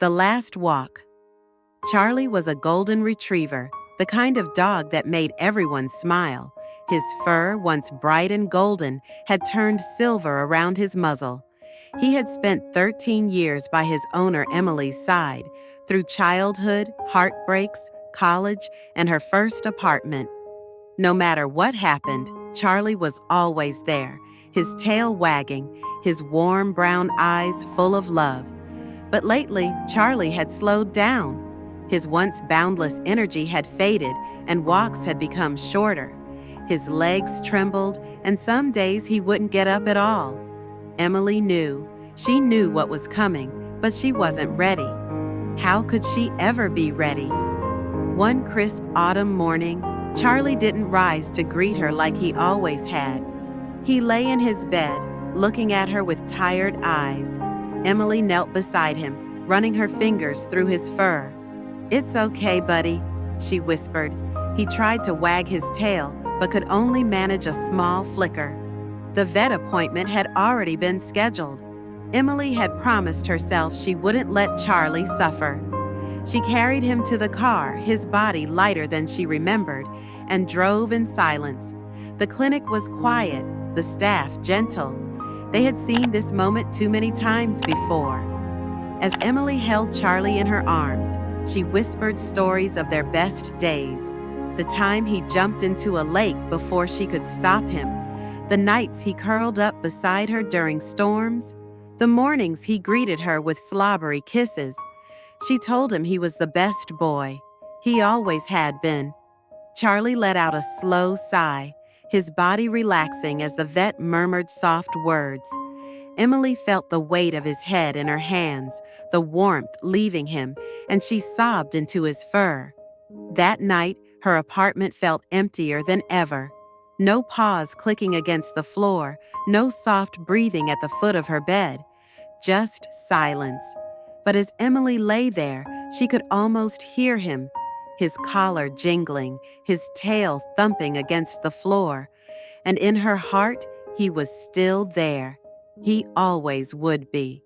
The Last Walk. Charlie was a golden retriever, the kind of dog that made everyone smile. His fur, once bright and golden, had turned silver around his muzzle. He had spent 13 years by his owner Emily's side, through childhood, heartbreaks, college, and her first apartment. No matter what happened, Charlie was always there, his tail wagging, his warm brown eyes full of love. But lately, Charlie had slowed down. His once boundless energy had faded, and walks had become shorter. His legs trembled, and some days he wouldn't get up at all. Emily knew. She knew what was coming, but she wasn't ready. How could she ever be ready? One crisp autumn morning, Charlie didn't rise to greet her like he always had. He lay in his bed, looking at her with tired eyes. Emily knelt beside him, running her fingers through his fur. "It's okay, buddy," she whispered. He tried to wag his tail, but could only manage a small flicker. The vet appointment had already been scheduled. Emily had promised herself she wouldn't let Charlie suffer. She carried him to the car, his body lighter than she remembered, and drove in silence. The clinic was quiet, the staff gentle. They had seen this moment too many times before. As Emily held Charlie in her arms, she whispered stories of their best days. The time he jumped into a lake before she could stop him. The nights he curled up beside her during storms. The mornings he greeted her with slobbery kisses. She told him he was the best boy. He always had been. Charlie let out a slow sigh, his body relaxing as the vet murmured soft words. Emily felt the weight of his head in her hands, the warmth leaving him, and she sobbed into his fur. That night, her apartment felt emptier than ever. No paws clicking against the floor, no soft breathing at the foot of her bed. Just silence. But as Emily lay there, she could almost hear him. His collar jingling, his tail thumping against the floor. And in her heart, he was still there. He always would be.